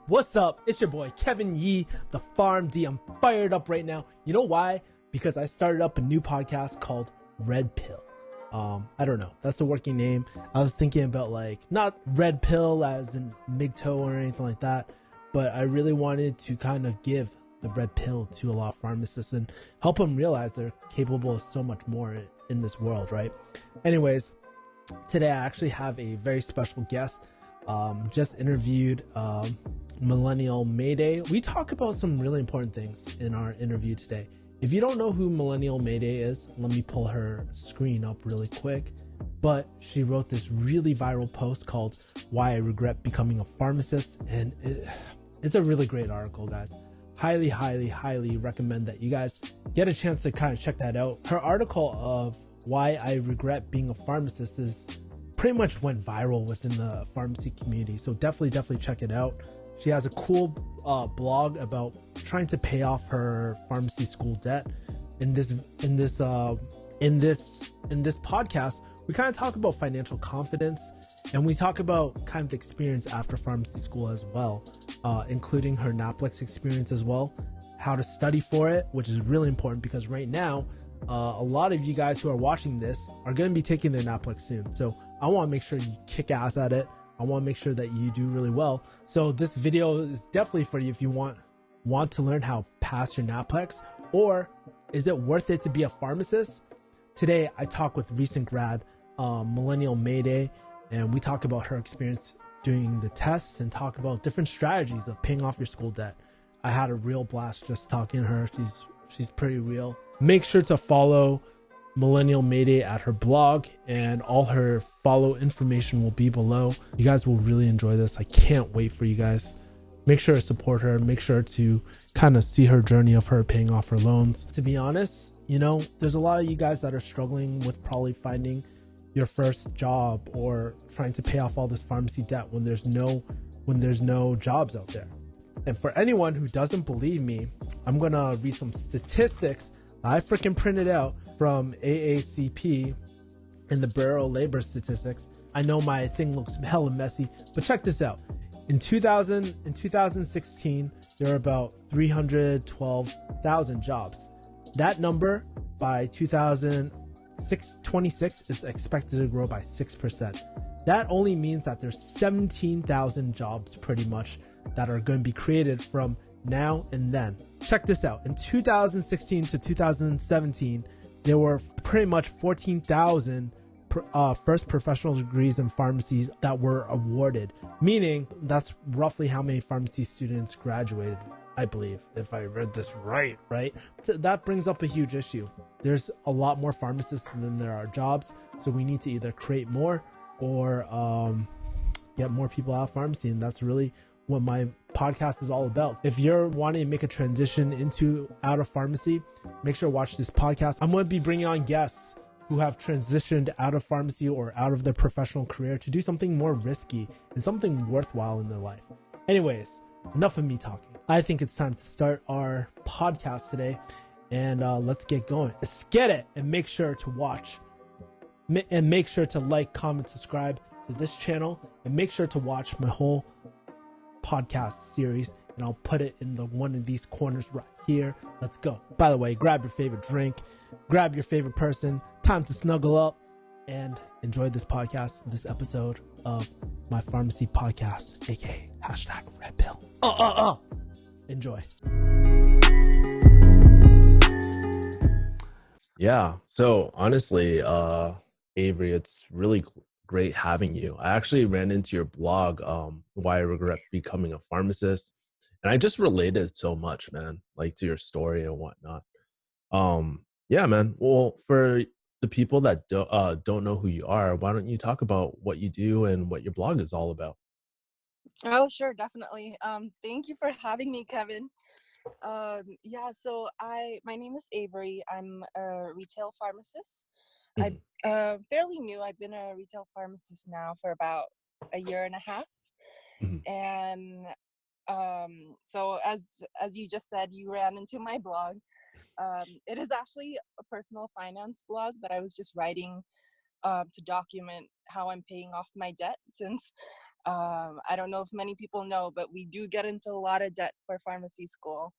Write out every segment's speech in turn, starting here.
What's up? It's your boy Kevin Yee, the Farm D. I'm fired up right now. You know why? Because I started up a new podcast called Red Pill. I don't know. That's the working name. I was thinking about not red pill as in MGTOW or anything like that, but I really wanted to kind of give the red pill to a lot of pharmacists and help them realize they're capable of so much more in this world, right? Anyways, today I actually have a very special guest. Just interviewed Millennial Mayday. We talk about some really important things in our interview today. If you don't know who Millennial Mayday is, let me pull her screen up really quick. But she wrote this really viral post called Why I Regret Becoming a Pharmacist. And it's a really great article, guys. Highly, highly, highly recommend that you guys get a chance to kind of check that out. Her article of Why I Regret Being a Pharmacist is pretty much went viral within the pharmacy community, so definitely check it out. She has a cool blog about trying to pay off her pharmacy school debt. In this podcast, we kind of talk about financial confidence, and we talk about kind of the experience after pharmacy school as well, including her NAPLEX experience as well, how to study for it, which is really important because right now a lot of you guys who are watching this are going to be taking their NAPLEX soon. So I want to make sure you kick ass at it. I want to make sure that you do really well. So this video is definitely for you if you want to learn how to pass your NAPLEX, or is it worth it to be a pharmacist? Today, I talk with recent grad, Millennial Mayday, and we talk about her experience doing the test and talk about different strategies of paying off your school debt. I had a real blast just talking to her. She's pretty real. Make sure to follow Millennial Mayday at her blog, and all her follow information will be below. You guys will really enjoy this. I can't wait for you guys. Make sure to support her. Make sure to kind of see her journey of her paying off her loans. To be honest, there's a lot of you guys that are struggling with probably finding your first job or trying to pay off all this pharmacy debt when there's no jobs out there. And for anyone who doesn't believe me, I'm gonna read some statistics I freaking printed out from AACP in the Bureau of Labor Statistics. I know my thing looks hella messy, but check this out. In 2016, there were about 312,000 jobs. That number by 2026 is expected to grow by 6%. That only means that there's 17,000 jobs pretty much that are going to be created from now and then. Check this out. In 2016 to 2017, there were pretty much 14,000 first professional degrees in pharmacies that were awarded, meaning that's roughly how many pharmacy students graduated, I believe, if I read this right? So that brings up a huge issue. There's a lot more pharmacists than there are jobs, so we need to either create more or get more people out of pharmacy, and that's really what my podcast is all about. If you're wanting to make a transition out of pharmacy, make sure to watch this podcast. I'm going to be bringing on guests who have transitioned out of pharmacy or out of their professional career to do something more risky and something worthwhile in their life. Anyways, enough of me talking. I think it's time to start our podcast today, and let's get going. Let's get it, and make sure to watch and make sure to like, comment, subscribe to this channel, and make sure to watch my whole podcast series, and I'll put it in one of these corners right here. Let's go. By the way, grab your favorite drink, grab your favorite person, time to snuggle up, and enjoy this podcast, this episode of my pharmacy podcast, aka #RedPill. Enjoy. Yeah, so honestly, Avery, it's really great having you. I actually ran into your blog, Why I Regret Becoming a Pharmacist, and I just related so much, man, to your story and whatnot. Yeah, man. Well, for the people that don't know who you are, why don't you talk about what you do and what your blog is all about? Oh, sure, definitely. Thank you for having me, Kevin. So my name is Avery. I'm a retail pharmacist. Mhm. I'm fairly new. I've been a retail pharmacist now for about a year and a half. Mhm. And so as you just said, you ran into my blog. It is actually a personal finance blog that I was just writing to document how I'm paying off my debt, since I don't know if many people know, but we do get into a lot of debt for pharmacy school.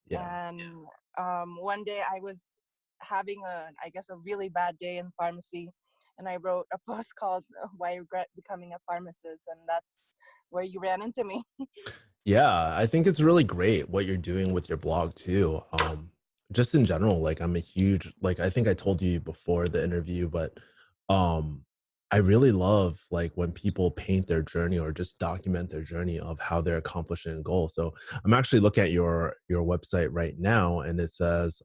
Yeah. And one day I was having I guess a really bad day in pharmacy, and I wrote a post called "Why I Regret Becoming a Pharmacist," and that's where you ran into me. Yeah, I think it's really great what you're doing with your blog too. Just in general, like I'm a huge, like I think I told you before the interview, but um I really love like when people paint their journey or just document their journey of how they're accomplishing a goal. So I'm actually looking at your website right now, and it says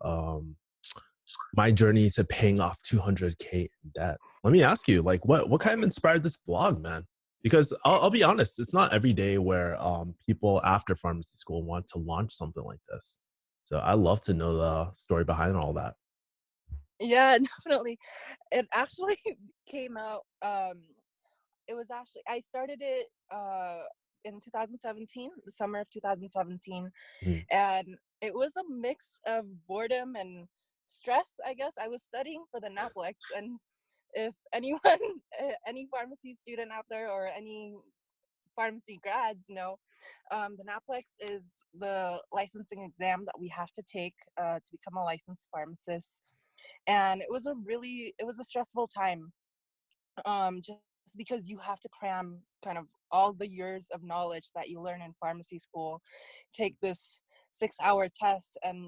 my journey to paying off 200K in debt. Let me ask you, like, what kind of inspired this blog, man? Because I'll be honest, it's not every day where people after pharmacy school want to launch something like this. So I love to know the story behind all that. Yeah, definitely. It actually came out. It was actually I started it in 2017, the summer of 2017, Mm, and it was a mix of boredom and stress. I guess I was studying for the NAPLEX, and if anyone, any pharmacy student out there or any pharmacy grads know, the NAPLEX is the licensing exam that we have to take to become a licensed pharmacist. And it was a stressful time, just because you have to cram kind of all the years of knowledge that you learn in pharmacy school, take this 6-hour test, and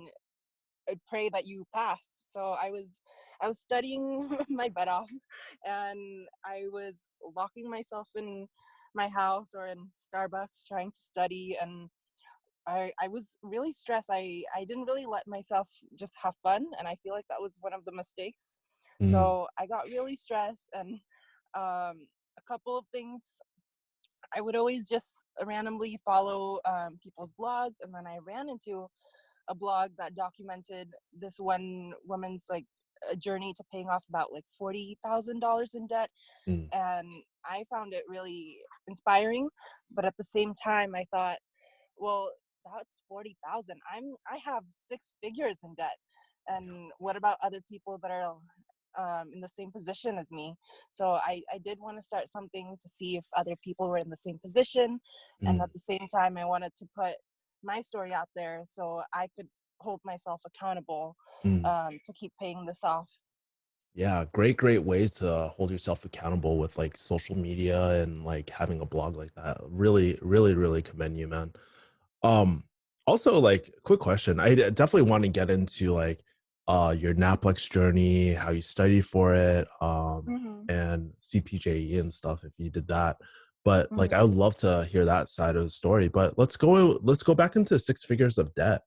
pray that you pass. So I was studying my butt off, and I was locking myself in my house or in Starbucks trying to study, and I was really stressed. I didn't really let myself just have fun, and I feel like that was one of the mistakes. mm, So I got really stressed, and a couple of things, I would always just randomly follow people's blogs, and then I ran into a blog that documented this one woman's like a journey to paying off about like $40,000 in debt, mm. and I found it really inspiring. But at the same time, I thought, well, that's 40,000. I have 6 figures in debt, and what about other people that are in the same position as me? So I did want to start something to see if other people were in the same position, and Mm, at the same time, I wanted to put my story out there so I could hold myself accountable mm. to keep paying this off. Yeah, great ways to hold yourself accountable with like social media and like having a blog like that. Really commend you, man. Um, Also, like, quick question. Definitely want to get into like your NAPLEX journey, how you studied for it, Hmm. and CPJE and stuff if you did that. But like, Hmm. I would love to hear that side of the story. But let's go back into six figures of debt.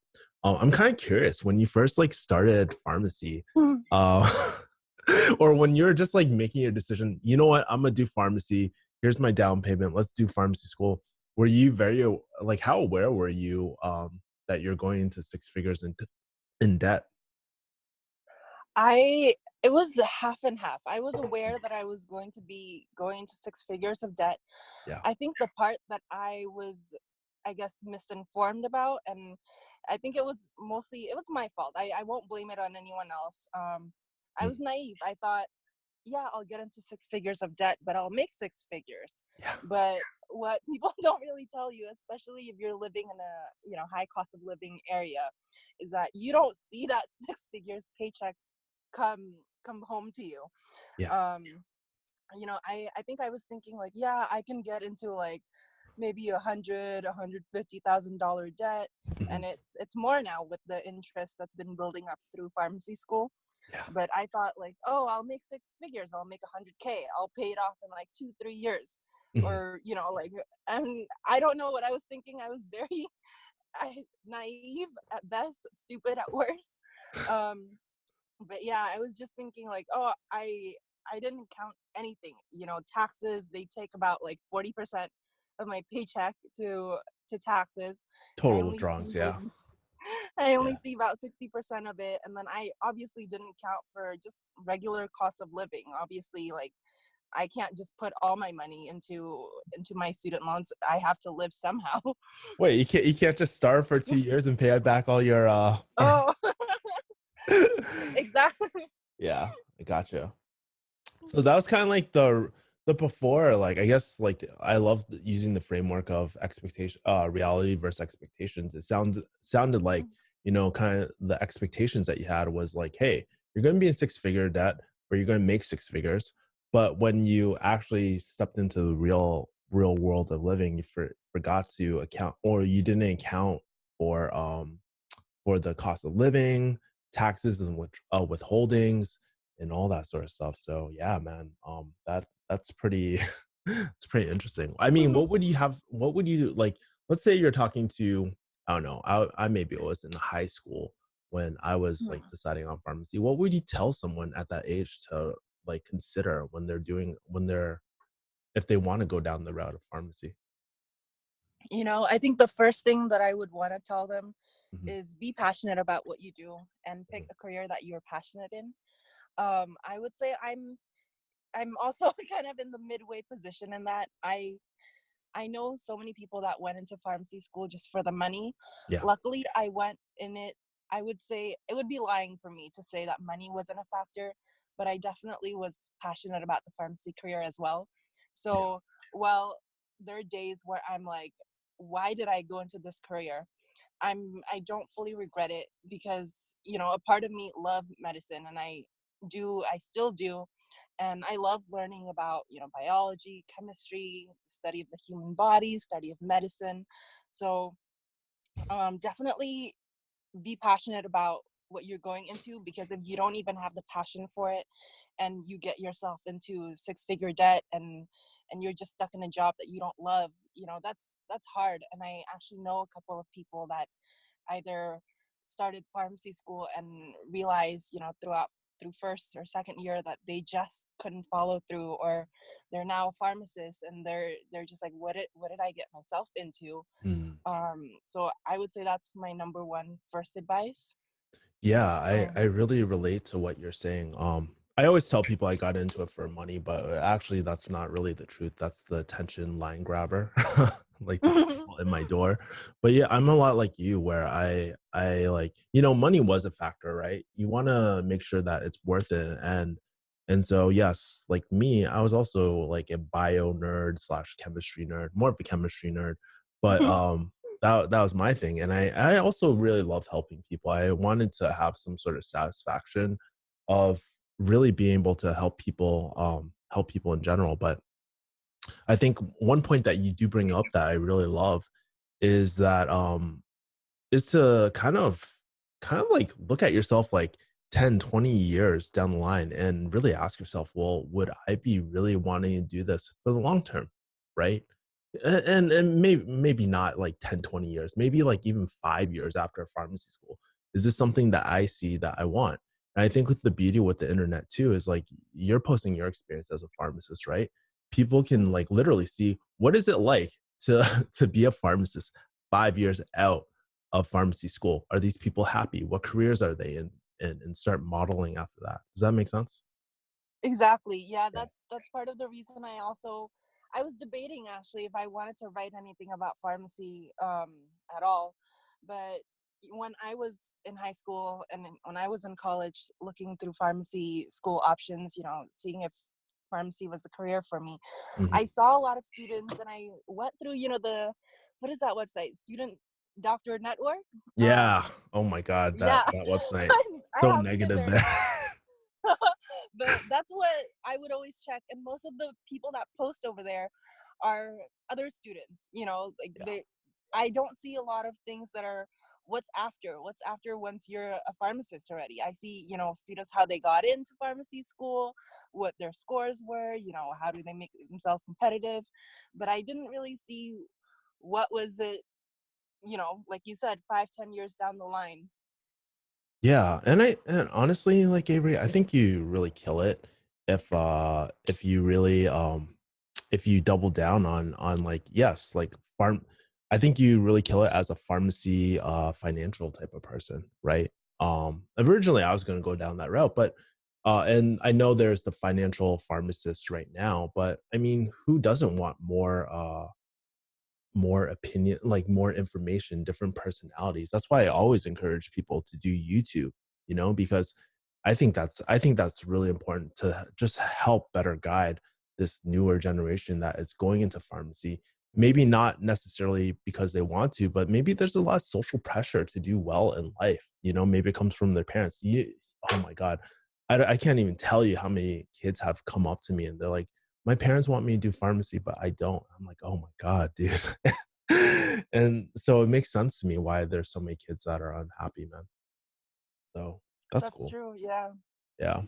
I'm kind of curious when you first like started pharmacy, uh, or when you're just like making your decision. You know what? I'm gonna do pharmacy. Here's my down payment. Let's do pharmacy school. Were you very like how aware were you that you're going into six figures in debt? I It was half and half. I was aware that I was going to be going to 6 figures of debt. Yeah. I think the part that I was, I guess, misinformed about, and I think it was my fault. I won't blame it on anyone else. I Mm, was naive. I thought, yeah, I'll get into 6 figures of debt, but I'll make 6 figures. yeah. But what people don't really tell you, especially if you're living in a high cost of living area, is that you don't see that 6 figures paycheck come home to you. Yeah. um I think I was thinking like, yeah, I can get into like maybe $150,000 debt, Mhm. and it's more now with the interest that's been building up through pharmacy school. Yeah. But I thought like, oh, I'll make 6 figures, I'll make 100K, I'll pay it off in like 2-3 years, Mhm. or like, and I don't know what I was thinking. I was very naive at best, stupid at worst. um but yeah, I was just thinking like, oh, I didn't count anything. Taxes, they take about like 40% of my paycheck to taxes. I Total only see withdrawals, yeah. maybe I only Yeah. see about 60% of it, and then I obviously didn't count for just regular cost of living. Obviously, like, I can't just put all my money into my student loans. I have to live somehow. Wait, you can't just starve for 2 years and pay back all your Oh, exactly. Yeah, I gotcha. So that was kind of like the the before, like, I guess, like, I love using the framework of expectation, reality versus expectations. It sounded like, kind of the expectations that you had was like, hey, you're going to be in six figure debt, or you're going to make six figures. But when you actually stepped into the real world of living, you forgot to account, or you didn't account for the cost of living, taxes and withholdings and all that sort of stuff. So yeah, man, that's pretty it's pretty interesting. I mean, what would you like, let's say you're talking to, I don't know, I maybe was in high school when I was like deciding on pharmacy. What would you tell someone at that age to like consider when they're if they want to go down the route of pharmacy? I think the first thing that I would want to tell them Hmm. is be passionate about what you do and pick Hmm. a career that you're passionate in. I would say I'm also kind of in the midway position in that I know so many people that went into pharmacy school just for the money. Yeah. Luckily, I went in it. I would say it would be lying for me to say that money wasn't a factor, but I definitely was passionate about the pharmacy career as well. Yeah. So, well, there are days where I'm like, why did I go into this career? I don't fully regret it because, a part of me loved medicine and I still do, and I love learning about biology, chemistry, study of the human body, study of medicine. So definitely be passionate about what you're going into, because if you don't even have the passion for it and you get yourself into six-figure debt and you're just stuck in a job that you don't love, that's hard. And I actually know a couple of people that either started pharmacy school and realized, through first or second year that they just couldn't follow through, or they're now pharmacists and they're just like, what did I get myself into? Mm. So I would say that's my number one first advice. Yeah, I um really relate to what you're saying. I always tell people I got into it for money, but actually that's not really the truth. That's the attention line grabber, like to get people in my door. But yeah, I'm a lot like you where I like, money was a factor, right? You want to make sure that it's worth it. And so yes, like me, I was also like a bio nerd slash chemistry nerd, more of a chemistry nerd. But that was my thing, and I also really loved helping people. I wanted to have some sort of satisfaction of really being able to help people in general. But I think one point that you do bring up that I really love is that is to kind of like look at yourself like 10, 20 years down the line and really ask yourself, well, would I be really wanting to do this for the long term, right? And maybe not like 10, 20 years, maybe like even 5 years after pharmacy school. Is this something that I see that I want? And I think with the beauty with the internet too is like you're posting your experience as a pharmacist, right? People can like literally see what is it like to to be a pharmacist 5 years out of pharmacy school. Are these people happy? What careers are they in? And start modeling after that. Does that make sense? Exactly. Yeah, Yeah. that's part of the reason I was debating actually if I wanted to write anything about pharmacy at all. But when I was in high school and when I was in college looking through pharmacy school options, seeing if pharmacy was a career for me, I Mhm. saw a lot of students and I went through, the what is that website? Student Doctor Network? Yeah. Oh my God, Yeah. that website. I So haven't been negative there in there. a while. But that's what I would always check. And most of the people that post over there are other students, like Yeah. I don't see a lot of things that are what's after once you're a pharmacist already. I see, students how they got into pharmacy school, what their scores were, how do they make themselves competitive. But I didn't really see what was it, like you said, 5-10 years down the line. Yeah, and honestly, like Avery, I think you really kill it if you really if you double down on like yes, like farm I think you really kill it as a pharmacy financial type of person, right? Originally I was going to go down that route, but and I know there's the financial pharmacist right now, but I mean, who doesn't want more opinion, like more information, different personalities? That's why I always encourage people to do YouTube, because I think that's really important to just help better guide. this newer generation that is going into pharmacy, maybe not necessarily because they want to, but maybe there's a lot of social pressure to do well in life. Maybe it comes from their parents. Oh my God. I can't even tell you how many kids have come up to me and they're like, my parents want me to do pharmacy, but I don't. I'm like, oh my God, dude. And so it makes sense to me why there's so many kids that are unhappy, man. So that's That's cool. true. Yeah. Yeah.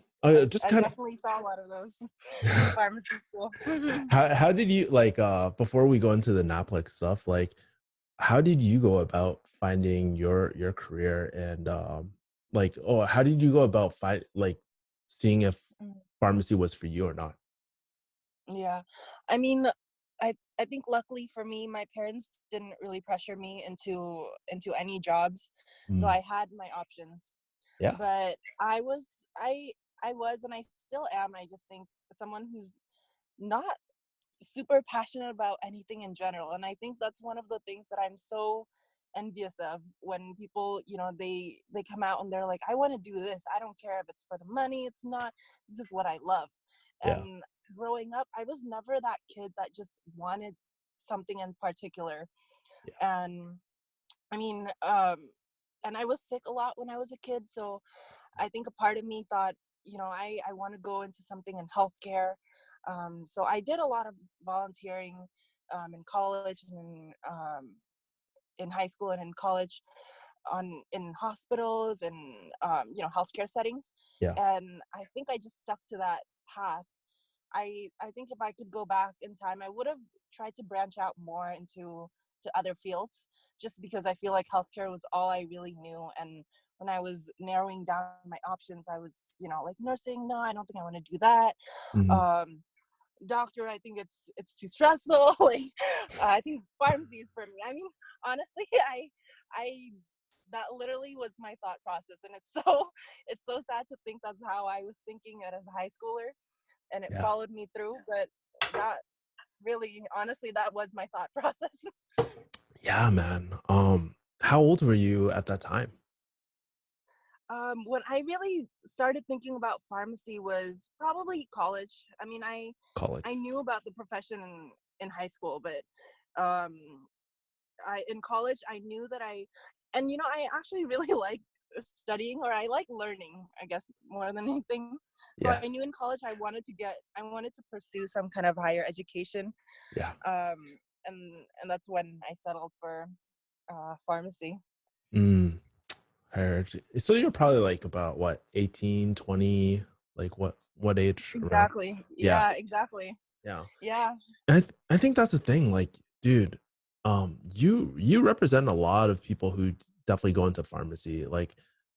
Just I kind of definitely saw a lot of those in pharmacy school. how did you like before we go into the NAPLEX stuff, like how did you go about finding your career and like how did you go about seeing if Mm. pharmacy was for you or not? Yeah. I mean, I think luckily for me, my parents didn't really pressure me into any jobs. So Mm, I had my options. yeah. But I was and I still am, I just think, someone who's not super passionate about anything in general. And I think that's one of the things that I'm so envious of when people, they come out and they're like, I want to do this. I don't care if it's for the money, it's not. This is what I love. Yeah. And growing up, I was never that kid that just wanted something in particular. Yeah. And I mean, and I was sick a lot when I was a kid, so I think a part of me thought, I want to go into something in healthcare. So I did a lot of volunteering in college and in high school and in college in hospitals and healthcare settings. Yeah. And I think I just stuck to that path. I think if I could go back in time, I would have tried to branch out more into to other fields, just because I feel like healthcare was all I really knew. And when I was narrowing down my options, I was, like nursing. No, I don't think I want to do that. Mhm. Um, Doctor, I think it's too stressful. Like, I think pharmacy is for me. I mean, honestly, I that literally was my thought process, and it's so sad to think that's how I was thinking it as a high schooler, and it Yeah. followed me through. But that really, honestly, that was my thought process. Yeah, man. How old were you at that time? When I really started thinking about pharmacy was probably college. I mean, I College. knew about the profession in high school, but um, I in college I knew that I actually really like studying, or I like learning, I guess, more than anything. So Yeah. I knew in college I wanted to pursue some kind of higher education. Yeah. um and that's when I settled for pharmacy. Mm. Heard. So you're probably like about what, 18, 20, like what age around? Exactly. Yeah. Yeah, exactly. Yeah. Yeah. I think that's the thing. Like, dude, you represent a lot of people who definitely go into pharmacy. Like,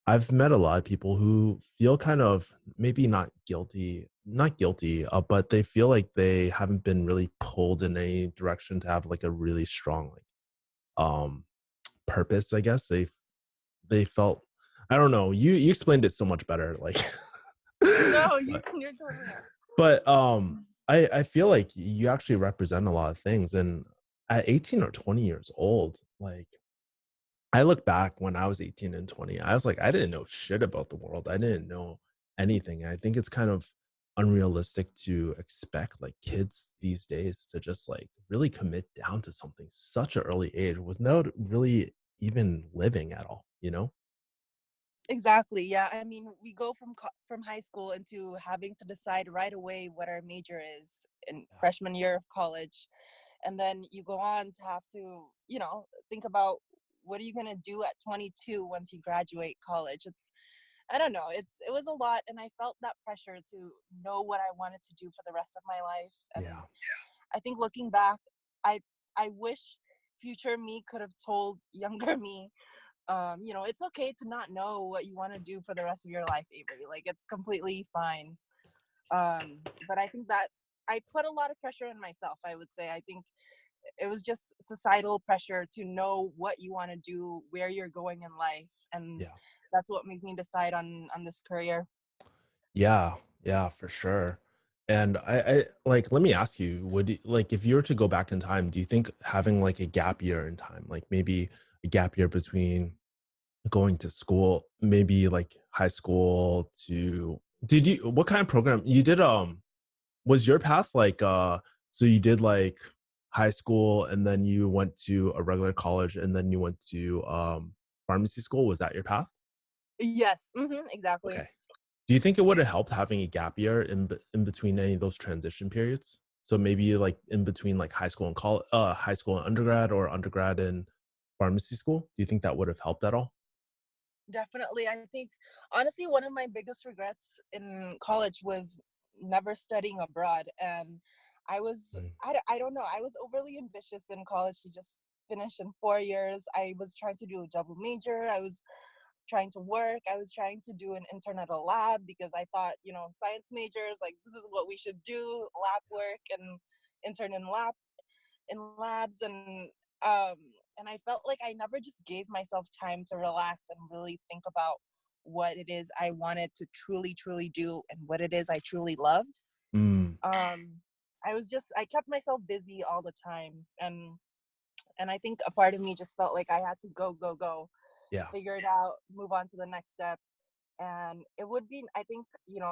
I've met a lot of people who feel kind of maybe not guilty, but they feel like they haven't been really pulled in any direction to have like a really strong um purpose, I guess. They felt, I don't know, you explained it so much better, like No, but you're totally right. but, I feel like you actually represent a lot of things, and at 18 or 20 years old, like, I look back when I was 18 and 20, I was like, I didn't know shit about the world, I didn't know anything, and I think it's kind of unrealistic to expect, like, kids these days to just, like, really commit down to something such an early age without really even living at all, you know? Exactly. Yeah. I mean, we go from high school into having to decide right away what our major is in Yeah, freshman year of college, and then you go on to have to, think about what are you gonna do at 22 once you graduate college. I don't know. It was a lot, and I felt that pressure to know what I wanted to do for the rest of my life. And yeah, I think looking back, I I wish future me could have told younger me, it's okay to not know what you want to do for the rest of your life, Avery. Like, it's completely fine. But I think that I put a lot of pressure on myself, I would say. I think it was just societal pressure to know what you want to do, where you're going in life, and yeah. that's what made me decide on this career. Yeah, yeah, for sure. And I like, let me ask you, like if you were to go back in time, do you think having like a gap year in time, like maybe a gap year between going to school, maybe like high school to, what kind of program you did? was your path like so you did like high school and then you went to a regular college and then you went to pharmacy school? Was that your path? Yes, exactly. Okay. Do you think it would have helped having a gap year in between any of those transition periods? So maybe like in between like high school and college, high school and undergrad, or undergrad and pharmacy school. Do you think that would have helped at all? Definitely. I think, honestly, one of my biggest regrets in college was never studying abroad. And Mm. I don't know, I was overly ambitious in college to just finish in 4 years. I was trying to do a double major. I was trying to work. I was trying to do an intern at a lab because I thought, science majors, like, this is what we should do, lab work and intern in labs. Um and I felt like I never just gave myself time to relax and really think about what it is I wanted to truly do and what it is I truly loved. Mm, um I kept myself busy all the time, and I think a part of me just felt like I had to go, yeah. figure it out, move on to the next step. And it would be, I think,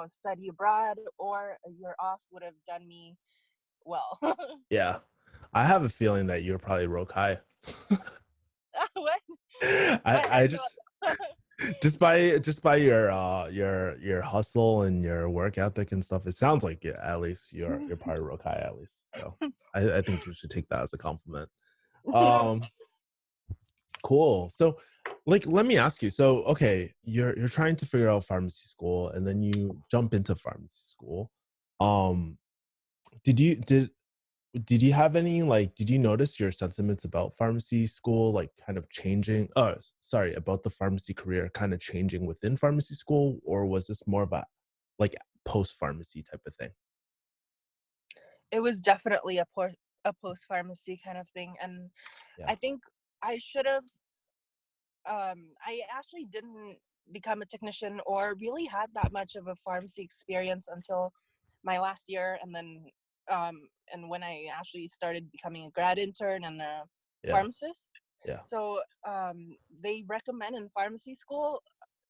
study abroad or a year off would have done me well. Yeah. I have a feeling that you're probably Rokai. What? I I don't just know. just by your hustle and your work ethic and stuff, it sounds like at least you're part of Rokai at least. So I think you should take that as a compliment. Um cool. So like let me ask you. So okay, you're trying to figure out pharmacy school and then you jump into pharmacy school. Um did you have any like did you notice your sentiments about pharmacy school like kind of changing sorry about the pharmacy career kind of changing within pharmacy school, or was this more of a like post pharmacy type of thing? It was definitely a post pharmacy kind of thing, and Yeah. I think I should have. I actually didn't become a technician or really had that much of a pharmacy experience until my last year, and when I actually started becoming a grad intern and a Yeah. pharmacist. Yeah. So they recommend in pharmacy school,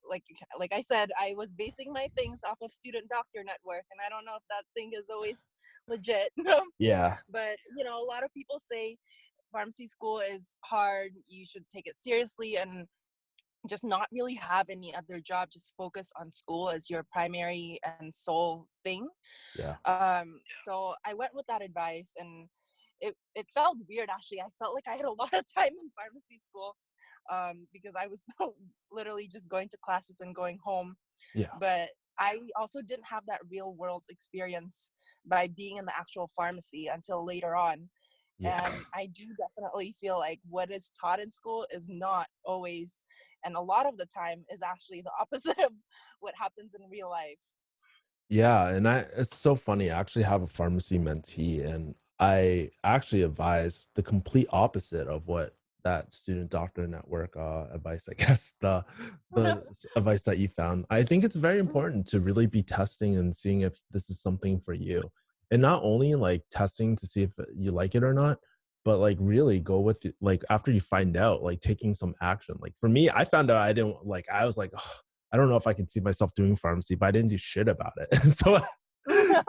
like I said, I was basing my things off of Student Doctor Network, and I don't know if that thing is always legit. Yeah. But a lot of people say pharmacy school is hard. You should take it seriously and just not really have any other job. Just focus on school as your primary and sole thing. Yeah. So I went with that advice, and it felt weird actually. I felt like I had a lot of time in pharmacy school, because I was literally just going to classes and going home. Yeah. But I also didn't have that real world experience by being in the actual pharmacy until later on. Yeah. And I do definitely feel like what is taught in school is not always, and a lot of the time is actually the opposite of what happens in real life. Yeah, and it's so funny. I actually have a pharmacy mentee, and I actually advise the complete opposite of what that student doctor network advice, I guess, the advice that you found. I think it's very important to really be testing and seeing if this is something for you. And not only like testing to see if you like it or not, but like really go with it, like after you find out, like taking some action. Like for me, I found out I didn't like I was like, I don't know if I can see myself doing pharmacy, but I didn't do shit about it. And so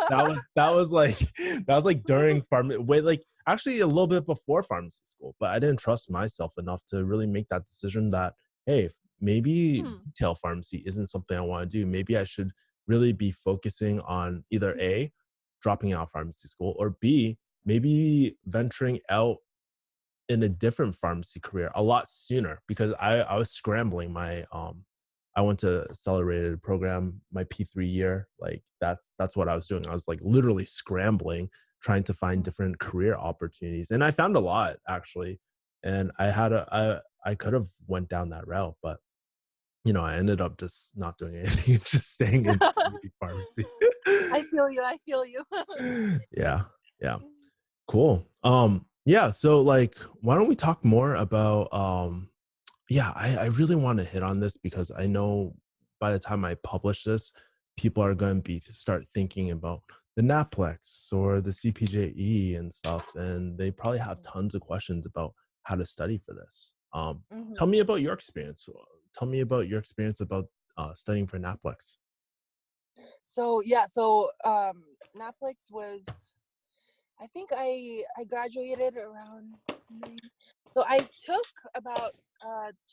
that was like during wait, like actually a little bit before pharmacy school, but I didn't trust myself enough to really make that decision that, hey, maybe retail pharmacy isn't something I want to do. Maybe I should really be focusing on either A, dropping out of pharmacy school, or B, maybe venturing out in a different pharmacy career a lot sooner, because I was scrambling my I went to accelerated program my P3 year. Like that's what I was doing. I was like literally scrambling trying to find different career opportunities, and I found a lot actually. And I could have went down that route, but I ended up just not doing anything, just staying in community pharmacy. I feel you. I feel you. Yeah, yeah. Cool. Yeah, so like why don't we talk more about yeah, I really want to hit on this because I know by the time I publish this, people are going to be start thinking about the NAPLEX or the CPJE and stuff, and they probably have tons of questions about how to study for this. Tell me about your experience. Tell me about your experience about studying for NAPLEX. So yeah, Netflix was, I think I graduated around May. So I took about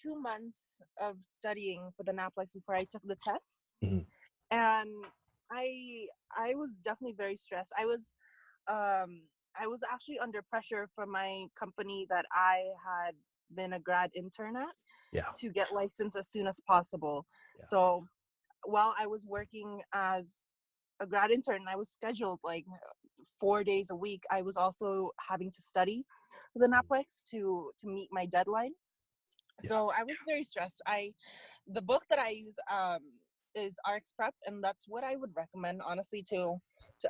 2 months of studying for the NAPLEX before I took the test, Mhm. and I was definitely very stressed. Um I was actually under pressure from my company that I had been a grad intern at Yeah. to get licensed as soon as possible. Yeah. So while I was working as a grad intern, I was scheduled like 4 days a week. I was also having to study for the Mhm. NAPLEX to meet my deadline. Yeah. So I was very stressed. The book that I use is RX Prep, and that's what I would recommend honestly to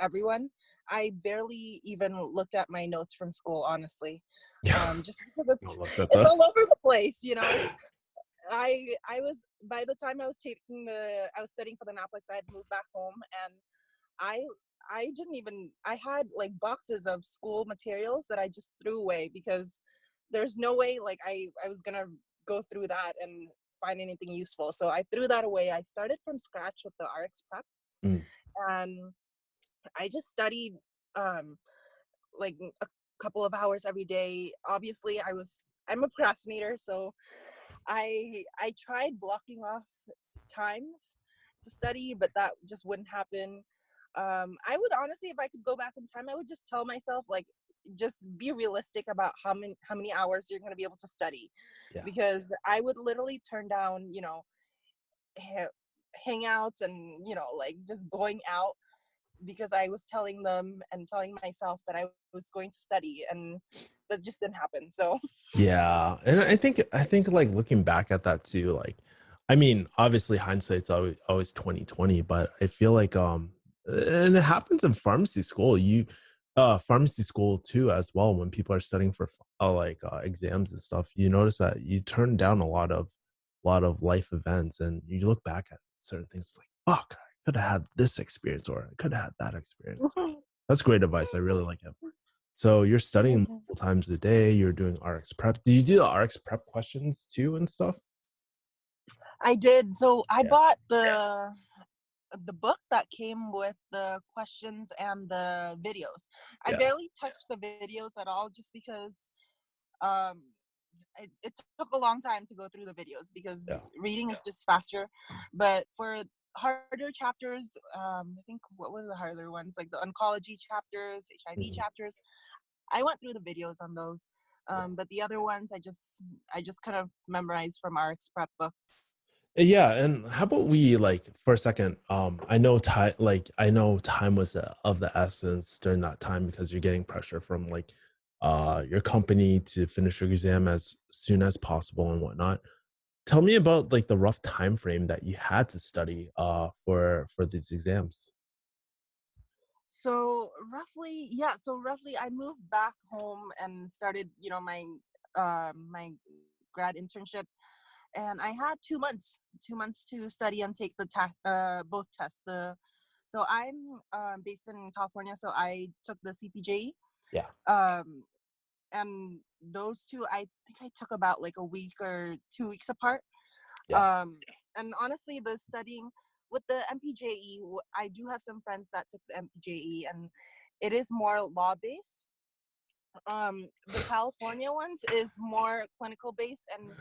everyone. I barely even looked at my notes from school, honestly, Yeah. just because No one looks at it's all those. over the place, you know. I was, by the time I was studying for the NAPLEX, I had moved back home, and I I didn't even, I had like boxes of school materials that I just threw away because there's no way like I was gonna go through that and find anything useful. So I threw that away. I started from scratch with the RX prep, Mm. and I just studied um like a couple of hours every day. Obviously I'm a procrastinator, so I tried blocking off times to study, but that just wouldn't happen. I would honestly, if I could go back in time, I would just tell myself like, just be realistic about how many hours you're going to be able to study, Yeah. because I would literally turn down, ha- hangouts and like just going out because I was telling them and telling myself that I was going to study, and that just didn't happen. So Yeah, and I think like looking back at that too, like, I mean, obviously hindsight's always 2020, but I feel like and it happens in pharmacy school. Pharmacy school too as well. When people are studying for exams and stuff, you notice that you turn down a lot of life events, and you look back at certain things like, fuck, I could have had this experience, or I could have had that experience. That's great advice. I really like it. So you're studying multiple times a day. You're doing RX prep. Do you do the RX prep questions too and stuff? I did. So I Yeah. bought the book that came with the questions and the videos. I Yeah. barely touched the videos at all just because um it took a long time to go through the videos because Yeah. reading is just faster. But for harder chapters, I think, what were the harder ones, like the oncology chapters, HIV Mhm. chapters, I went through the videos on those. Yeah. But the other ones I just kind of memorized from our prep book. Yeah, and how about we like for a second? I know time was of the essence during that time because you're getting pressure from like your company to finish your exam as soon as possible and whatnot. Tell me about like the rough time frame that you had to study for these exams. So roughly I moved back home and started, my grad internship, and I had 2 months to study and take both tests. So I'm based in California, so I took the CPJ, Yeah. um, and those two I think I took about like a week or 2 weeks apart. Yeah. Um, and honestly, the studying with the MPJE, I do have some friends that took the MPJE, and it is more law based. The California ones is more clinical based, and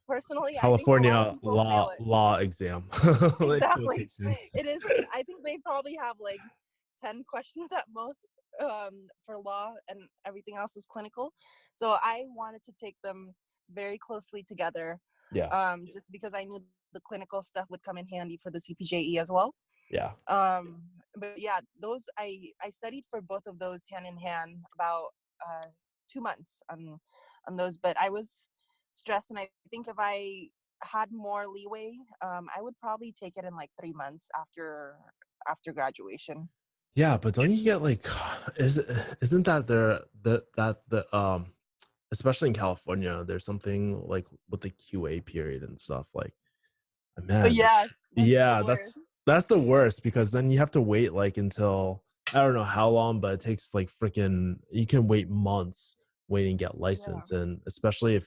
personally, I think a lot of California people fail it. law exam. Like Exactly, quotations. it is. I think they probably have like 10 questions at most, for law, and everything else is clinical. So I wanted to take them very closely together, Yeah. just because I knew the clinical stuff would come in handy for the CPJE as well. Yeah. Um, but yeah, those I studied for both of those hand in hand about 2 months on those. But I was stressed, and I think if I had more leeway, I would probably take it in like 3 months after graduation. Yeah, but don't you get like isn't that the especially in California, there's something like with the QA period and stuff like But man, yes, that's the yeah, worst. that's the worst because then you have to wait like until I don't know how long, but it takes like freaking you can wait months waiting to get Yeah. licensed, and especially if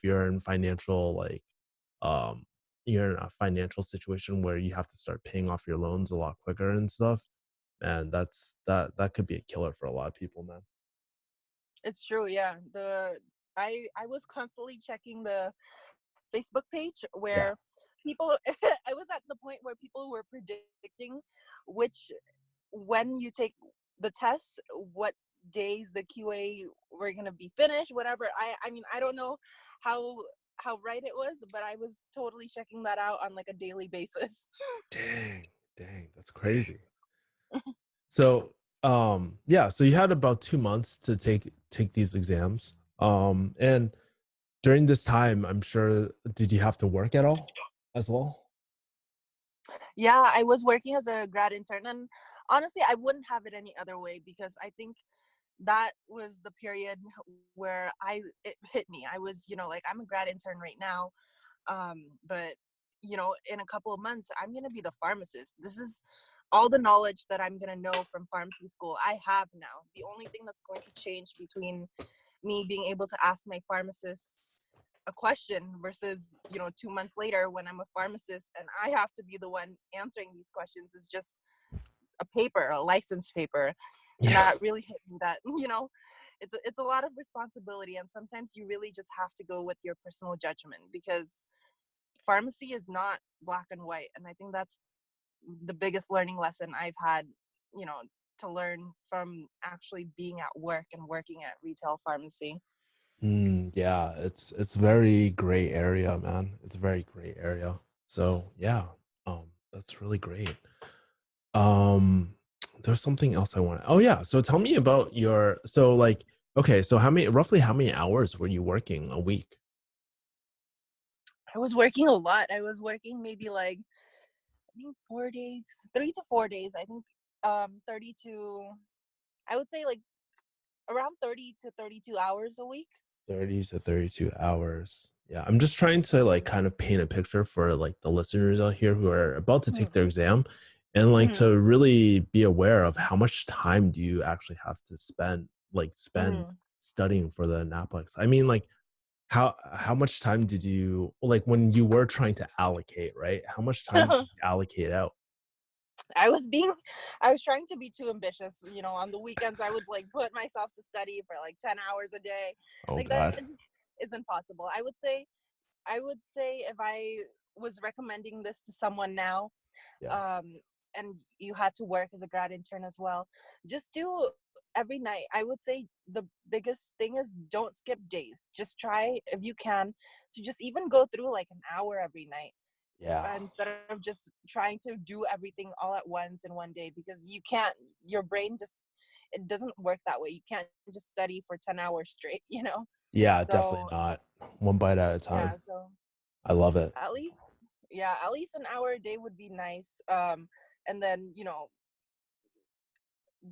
um you're in a financial situation where you have to start paying off your loans a lot quicker and stuff. man, that could be a killer for a lot of people, man. It's true, yeah. I was constantly checking the Facebook page Yeah. where people I was at the point where people were predicting which when you take the test, what days the QA were gonna be finished, whatever. I mean I don't know how right it was, but I was totally checking that out on like a daily basis. Dang, dang, that's crazy. So, yeah, so you had about 2 months to take these exams. And during this time, I'm sure, did you have to work at all as well? Yeah, I was working as a grad intern, and honestly, I wouldn't have it any other way because I think that was the period where it hit me. I was, like I'm a grad intern right now, but in a couple of months, I'm gonna be the pharmacist. This is all the knowledge that I'm gonna know from pharmacy school. I have now. The only thing that's going to change between me being able to ask my pharmacist a question versus 2 months later when I'm a pharmacist and I have to be the one answering these questions is just a license paper. And Yeah. that really hit me that it's a lot of responsibility, and sometimes you really just have to go with your personal judgment because pharmacy is not black and white. And I think that's the biggest learning lesson I've had, you know to learn from actually being at work and working at retail pharmacy. Yeah, it's very gray area, man. It's a very gray area. So yeah, that's really great. Um, there's something else I want. Oh yeah, so tell me about like, okay, so roughly how many hours were you working a week? I was working a lot. I was working maybe like, I think 4 days, 3 to 4 days. I think 30 to, I would say like around 30 to 32 hours a week. 30 to 32 hours. Yeah, I'm just trying to like kind of paint a picture for like the listeners out here who are about to take Mhm. their exam, and like Mhm. to really be aware of how much time do you actually have to spend Mhm. studying for the NAPLEX. I mean, like how much time did you, like, when you were trying to allocate, right? How much time did you allocate out? I was being, I was trying to be too ambitious. On the weekends, I would like put myself to study for like 10 hours a day. Oh Like that God. just isn't possible. I would say if I was recommending this to someone now, Yeah. um, and you had to work as a grad intern as well, just do every night. I would say the biggest thing is don't skip days. Just try if you can to just even go through like an hour every night Yeah. instead of just trying to do everything all at once in one day, because you can't, your brain just, it doesn't work that way. You can't just study for 10 hours straight. Yeah, definitely So not. One bite at a yeah, time. so I love it. at least, yeah, at least an hour a day would be nice. And then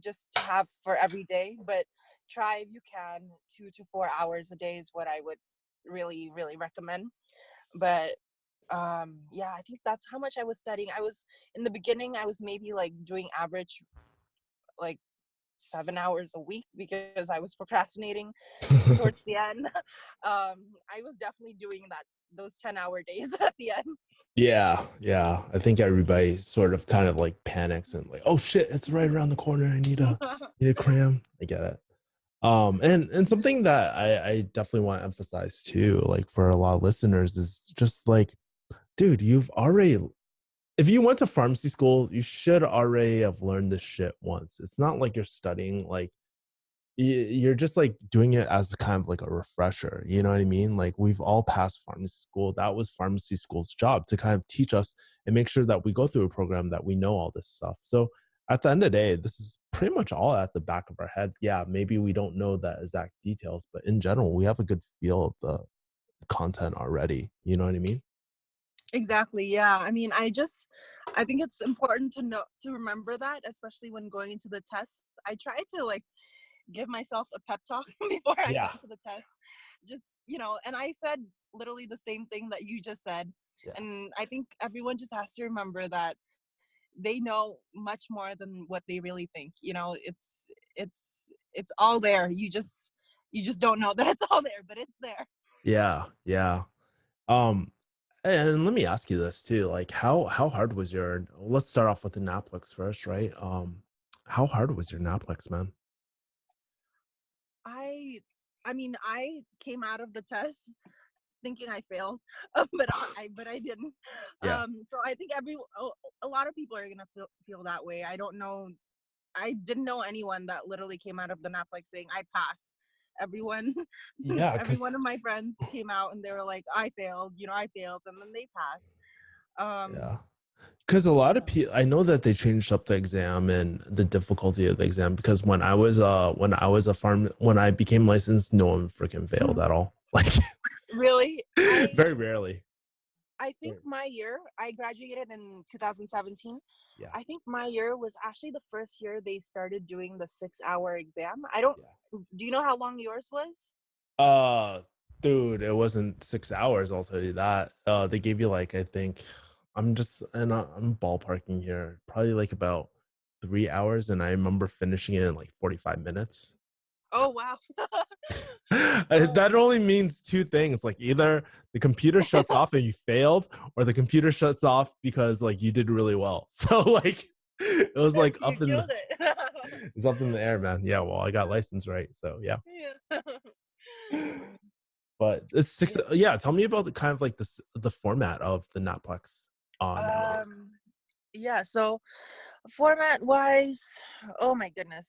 just to have for every day, but try if you can 2 to 4 hours a day is what I would really really recommend. But yeah, I think that's how much I was studying. I was, in the beginning I was maybe like doing average like 7 hours a week because I was procrastinating towards the end. I was definitely doing that, those 10-hour days at the end. Yeah, yeah. I think everybody sort of kind of like panics and like, oh shit, it's right around the corner. I need a cram. I get it. And something that I definitely want to emphasize too, like for a lot of listeners, is just like, dude, you've already, if you went to pharmacy school, you should already have learned this shit once. It's not like you're studying like you're just like doing it as kind of like a refresher. You know what I mean? Like we've all passed pharmacy school. That was pharmacy school's job to kind of teach us and make sure that we go through a program that we know all this stuff. So at the end of the day, this is pretty much all at the back of our head. Yeah, maybe we don't know the exact details, but in general, we have a good feel of the content already. You know what I mean? Exactly, yeah. I mean, I think it's important to remember that, especially when going into the test. I try to like give myself a pep talk before I go Yeah. into the test. Just, and I said literally the same thing that you just said. Yeah. And I think everyone just has to remember that they know much more than what they really think. It's it's all there. You just don't know that it's all there, but it's there. Yeah. Yeah. Um, and let me ask you this too, like how hard was let's start off with the NAPLEX first, right? How hard was your NAPLEX, man? I mean, I came out of the test thinking I failed, but I didn't. Yeah. So I think a lot of people are gonna feel that way. I don't know. I didn't know anyone that literally came out of the NAPLEX saying I passed. Everyone, Yeah, every one cause of my friends came out and they were like, I failed. I failed, and then they passed. yeah. Because a lot of Yeah. people, I know that they changed up the exam and the difficulty of the exam. Because when I became licensed, no one freaking failed at all. Like, Really, very rarely. I think Very- my year, I graduated in 2017. Yeah, I think my year was actually the first year they started doing the 6 hour exam. I don't, yeah. do you know how long yours was? Uh, dude, it wasn't 6 hours. I'll tell you that. They gave you like I think, I'm ballparking here, probably like about 3 hours, and I remember finishing it in like 45 minutes. Oh, wow. That only means two things, like either the computer shuts off and you failed, or the computer shuts off because like you did really well. So like it was like You killed it. it's up in the air, man. Yeah, well, I got licensed, right? So yeah. Yeah. But it's six. Yeah. Yeah, tell me about the kind of like the format of the Naplex nowadays. Um, yeah, so format wise, oh my goodness.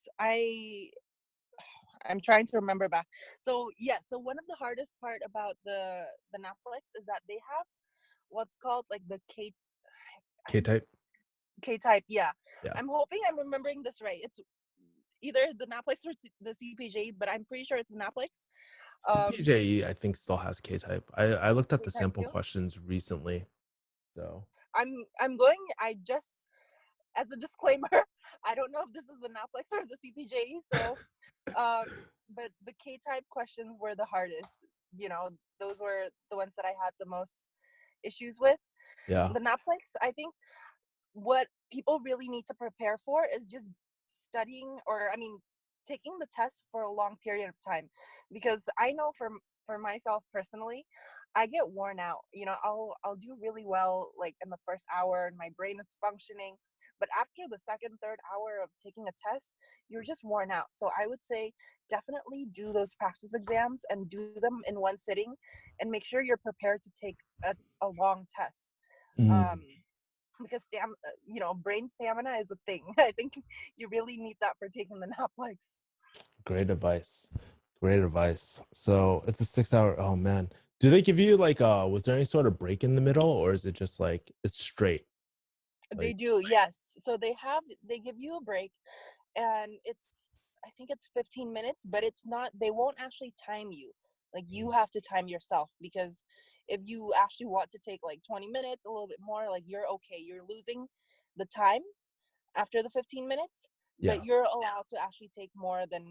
I'm trying to remember back. So yeah, so one of the hardest part about the Netflix is that they have what's called like the K type. K type. Yeah, Yeah. I'm hoping I'm remembering this right. It's either the Netflix or the CPJ, but I'm pretty sure it's Netflix. Um, CPJE, I think, still has K type. I looked at K the type sample too. questions recently. So I'm going. I just as a disclaimer, I don't know if this is the Netflix or the CPJ. So, but the K type questions were the hardest. Those were the ones that I had the most issues with. yeah. The Netflix, I think what people really need to prepare for is just studying, or I mean taking the test for a long period of time, because I know for myself personally, I get worn out. I'll do really well like in the first hour and my brain is functioning, but after the second third hour of taking a test, you're just worn out. So I would say definitely do those practice exams and do them in one sitting, and make sure you're prepared to take a long test. Mm, um because brain stamina is a thing. I think you really need that for taking the Naplex. great advice. Great advice. So it's a 6 hour. Oh man. Do they give you like was there any sort of break in the middle, or is it just like it's straight? They Like do, yes. So they give you a break, and I think it's 15 minutes, but it's not, they won't actually time you. Like, you have to time yourself, because if you actually want to take like 20 minutes, a little bit more, like, you're okay. You're losing the time after the 15 minutes, yeah. but you're allowed to actually take more than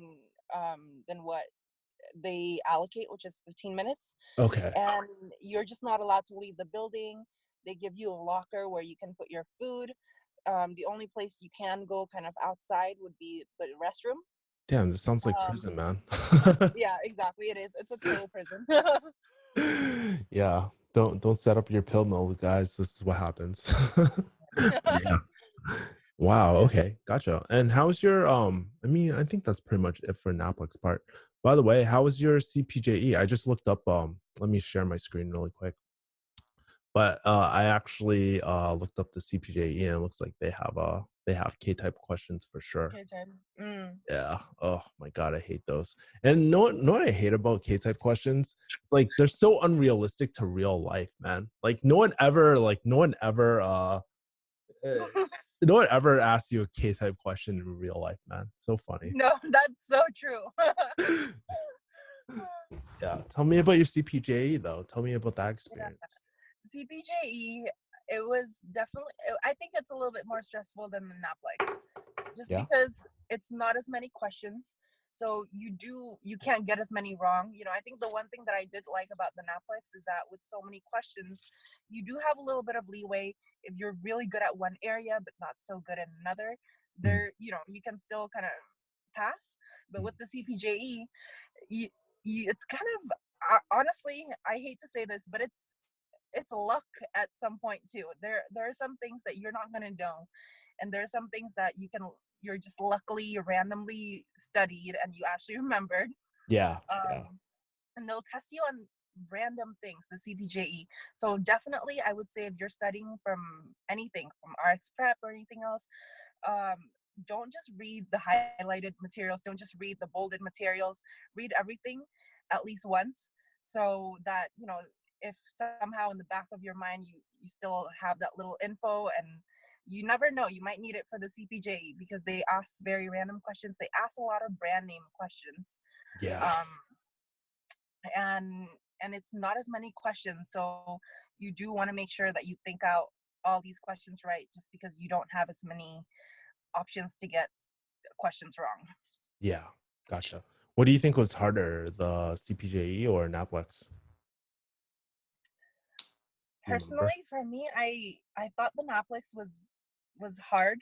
what they allocate, which is 15 minutes. Okay. And you're just not allowed to leave the building. They give you a locker where you can put your food. The only place you can go kind of outside would be the restroom. Damn, this sounds like Um, prison, man. yeah, exactly. It is. It's a total prison. Yeah. Don't set up your pill mill, guys. This is what happens. Yeah. Wow. Yeah. Okay. Gotcha. And how's your I mean, I think that's pretty much it for Naplex part. By the way, how was your CPJE? I just looked up let me share my screen really quick. But I actually looked up the CPJE and it looks like they have K type questions for sure. Okay, time. Mm. Yeah. Oh my god, I hate those. And know what I hate about K type questions? It's like they're so unrealistic to real life, man. Like no one ever uh, no one ever asks you a K type question in real life, man. So funny. No, that's so true. Yeah. Tell me about your CPJE though. Tell me about that Yeah. experience. CPJE, it was definitely, I think it's a little bit more stressful than the NAPLEX, just Yeah. because it's not as many questions. So you can't get as many wrong. I think the one thing that I did like about the NAPLEX is that with so many questions, you do have a little bit of leeway. If you're really good at one area but not so good at another, Mm, you can still kind of pass. But mm. with the CPJE, you, it's kind of, honestly, I hate to say this, but it's luck at some point too. There are some things that you're not going to know, and there's some things that you're just luckily randomly studied and you actually remembered. Yeah. Yeah. um, and they'll test you on random things, the CPJE. So definitely, I would say if you're studying from anything, from RX prep or anything else, um, don't just read the highlighted materials. Don't just read the bolded materials. Read everything at least once, so that if somehow in the back of your mind you still have that little info, and you never know, you might need it for the CPJE because they ask very random questions. They ask a lot of brand name questions. Yeah. Um, and it's not as many questions, so you do want to make sure that you think out all these questions right, just because you don't have as many options to get questions wrong. Yeah. Gotcha. What do you think was harder, the CPJE or NAPLEX? Do you remember? Personally, for me, I thought the NAPLEX was harder.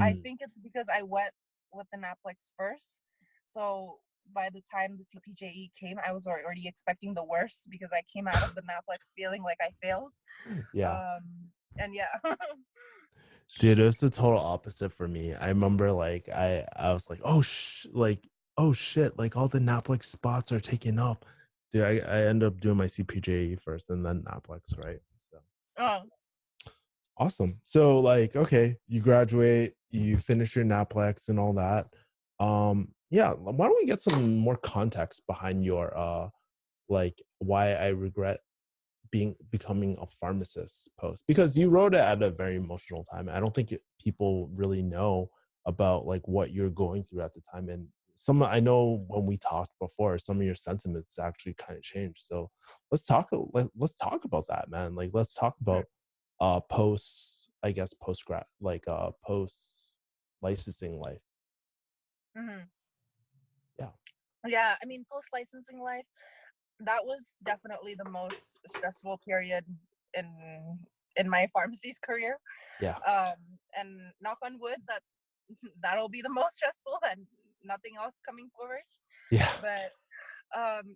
I Mm, think it's because I went with the NAPLEX first, so by the time the CPJE came, I was already expecting the worst because I came out of the NAPLEX feeling like I failed. yeah. And yeah. Dude, it was the total opposite for me. I remember like I was like, oh shit, like all the NAPLEX spots are taken up. Dude, I ended up doing my CPJE first and then NAPLEX, right? So Oh. awesome. So like, okay, you graduate, you finish your NAPLEX and all that. Yeah, why don't we get some more context behind your like why I regret becoming a pharmacist post, because you wrote it at a very emotional time. I don't think people really know about like what you're going through at the time, and I know when we talked before, some of your sentiments actually kind of changed. So let's talk about that, man. Like let's talk about post grad, like post licensing life. Hmm. Yeah. Yeah, I mean, post licensing life, that was definitely the most stressful period in my pharmacy's career. Yeah. Um, and knock on wood, that that'll be the most stressful, and nothing else coming forward. Yeah. But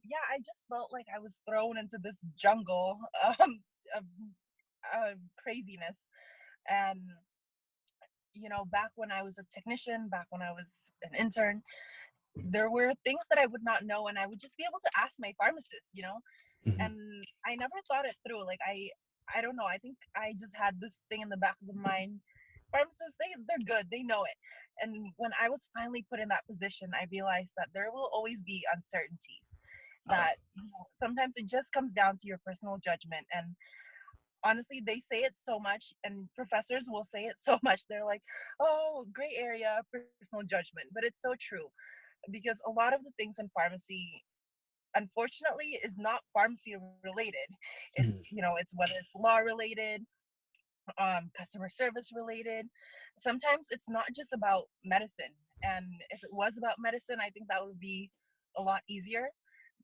yeah, I just felt like I was thrown into this jungle of craziness. And back when I was a technician, back when I was an intern, there were things that I would not know, and I would just be able to ask my pharmacist. Mhm. And I never thought it through. Like I don't know. I think I just had this thing in the back of the mind. Pharmacists, they're good. They know it. And when I was finally put in that position, I realized that there will always be uncertainties. That sometimes it just comes down to your personal judgment. And honestly, they say it so much, and professors will say it so much. They're like, "Oh, gray area, personal judgment," but it's so true because a lot of the things in pharmacy, unfortunately, is not pharmacy related. It's Mhm. it's whether it's law related, customer service related. Sometimes it's not just about medicine, and if it was about medicine, I think that would be a lot easier.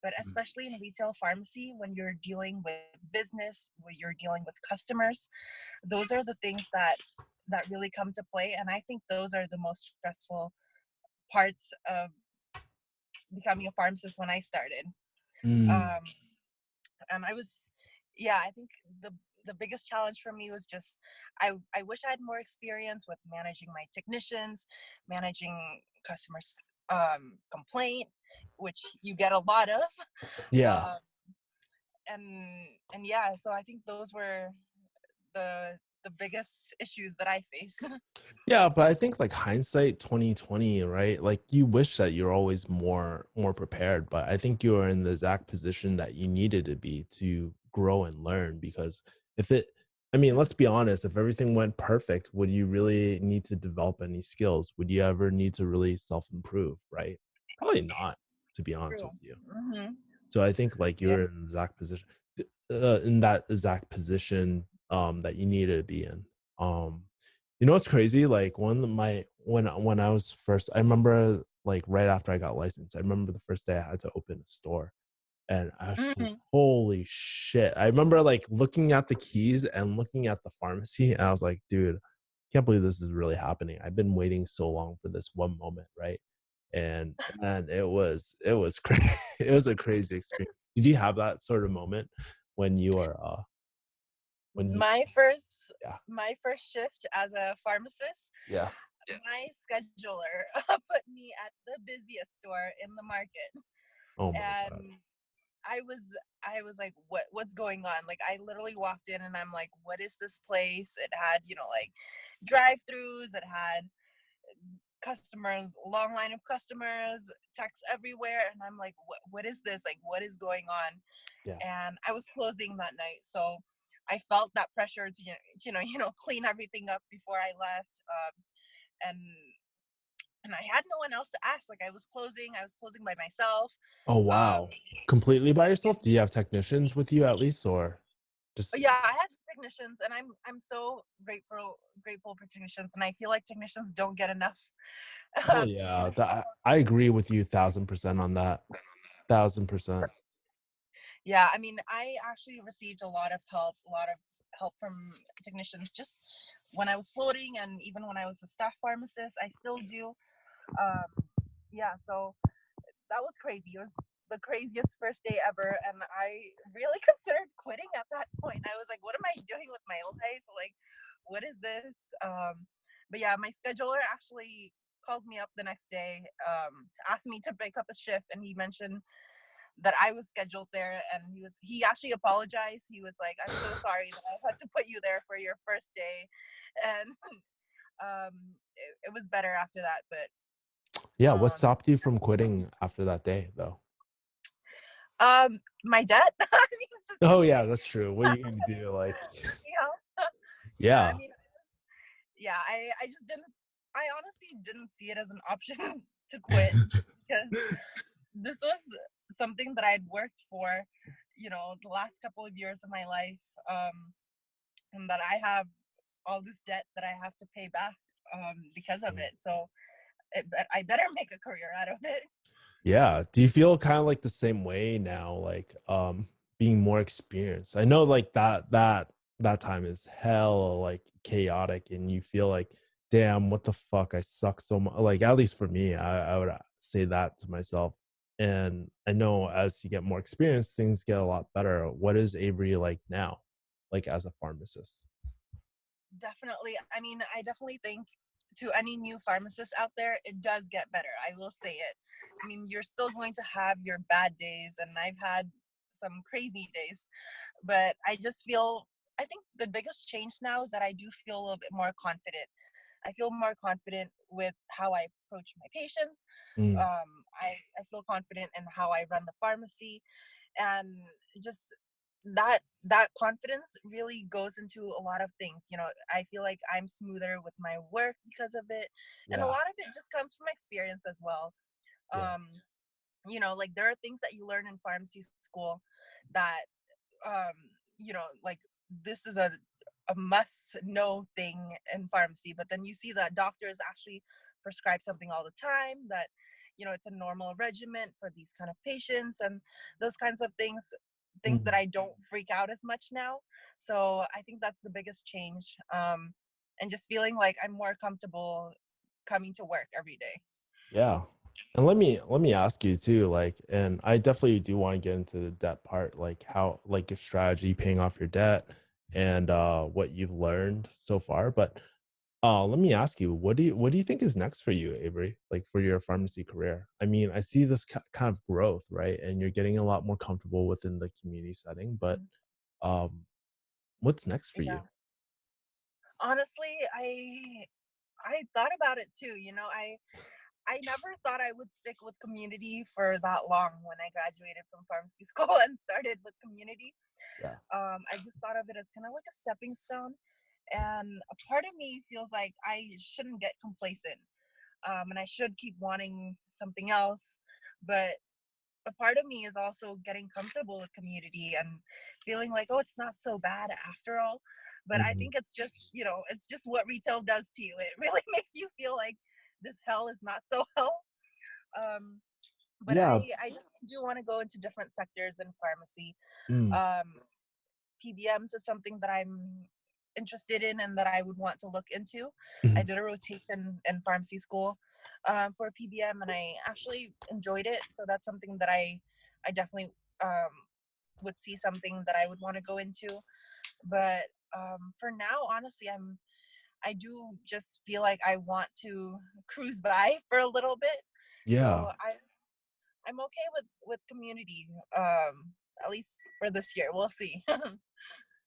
But Mhm. especially in retail pharmacy, when you're dealing with business, when you're dealing with customers, those are the things that really come to play, and I think those are the most stressful parts of becoming a pharmacist when I started. Mm. um, and I was, yeah, I think the biggest challenge for me was just I wish I had more experience with managing my technicians, managing customers complaint, which you get a lot of. Yeah. um, and yeah, so I think those were the biggest issues that I face. Yeah, but I think like hindsight 2020, right? Like you wish that you're always more prepared, but I think you are in the exact position that you needed to be to grow and learn, because if it I mean, let's be honest, if everything went perfect, would you really need to develop any skills? Would you ever need to really self-improve, right? Probably not, to be honest True. with you. Hmm. So I think like Yeah. you're in that exact position that you needed to be in. Um you know what's crazy? Like one of my when I was first, I remember like right after I got licensed, I remember the first day I had to open a store, and I was just like, Hmm. holy shit. I remember like looking at the keys and looking at the pharmacy, and I was like, dude, can't believe this is really happening. I've been waiting so long for this one moment, right? And man, it was crazy. It was a crazy experience. Did you have that sort of moment when you are when you My first my first shift as a pharmacist, Yeah. my scheduler put me at the busiest store in the market, Oh my God. and I was I was like, what's going on? Like, I literally walked in and I'm like, what is this place? It had, like drive-throughs. It had customers, long line of customers, techs everywhere, and I'm like, what is this? Like, what is going on? Yeah. And I was closing that night, so I felt that pressure to clean everything up before I left. And I had no one else to ask. Like, I was closing by myself. Oh Um, wow. Completely by yourself? Do you have technicians with you at least, or just? yeah, I had technicians, and I'm so grateful for technicians, and I feel like technicians don't get enough. Oh yeah. I agree with you 1,000% on that. 1,000%. Yeah, I mean, I actually received a lot of help from technicians just when I was floating, and even when I was a staff pharmacist, I still do. Um, yeah, so that was crazy. It was the craziest first day ever, and I really considered quitting at that point. I was like, what am I doing with my life? Like, what is this? But yeah, my scheduler actually called me up the next day to ask me to pick up a shift, and he mentioned that I was scheduled there, and he actually apologized. He was like, I'm so sorry that I had to put you there for your first day. And it was better after that. But Yeah, what um stopped you from quitting after that day though? my debt. I mean, just Oh yeah, that's true. What are you gonna do? Like, yeah, I yeah. mean, yeah, I just didn't, I honestly didn't see it as an option to quit, just because this was something that I'd worked for, the last couple of years of my life, and that I have all this debt that I have to pay back because of it. So I better make a career out of it. Yeah. Do you feel kind of like the same way now, like being more experienced? I know like that time is hell like chaotic and you feel like, damn, what the fuck? I suck so much. Like at least for me, I would say that to myself. And I know as you get more experience, things get a lot better. What is Avery like now, like as a pharmacist? Definitely. I mean, I definitely think to any new pharmacist out there, it does get better. I will say it. I mean, you're still going to have your bad days, and I've had some crazy days, but I think the biggest change now is that I do feel a little bit more confident. I feel more confident with how I approach my patients. Mm, I feel confident in how I run the pharmacy, and just that confidence really goes into a lot of things. I feel like I'm smoother with my work because of it, and a yeah. lot of it just comes from experience as well. Yeah. um like, there are things that you learn in pharmacy school that, um like, this is a must know thing in pharmacy, but then you see that doctors actually prescribe something all the time, that it's a normal regimen for these kind of patients, and those kinds of things that Mhm. I don't freak out as much now. So I think that's the biggest change, and just feeling like I'm more comfortable coming to work every day. Yeah. And let me ask you too, like, and I definitely do want to get into the debt part, like how like your strategy paying off your debt and what you've learned so far. But let me ask you, what do you think is next for you, Avery? Like for your pharmacy career? I mean, I see this kind of growth, right? And you're getting a lot more comfortable within the community setting, but Mhm. um what's next for you? Yeah, honestly, I thought about it too. I never thought I would stick with community for that long when I graduated from pharmacy school and started with community. Yeah. I just thought of it as kind of like a stepping stone. And a part of me feels like I shouldn't get complacent, and I should keep wanting something else. But a part of me is also getting comfortable with community and feeling like, oh, it's not so bad after all. But I Hmm. think it's just what retail does to you. It really makes you feel like this hell is not so hell. um, but Yeah. I do want to go into different sectors in pharmacy. Mm, Um, PBMs is something that I'm interested in and that I would want to look into. I mhm. did a rotation in pharmacy school for PBM, and I actually enjoyed it. So that's something that I definitely would see something that I would want to go into. But For now, honestly, I do just feel like I want to cruise by for a little bit. Yeah. So I'm okay with community. At least for this year, we'll see.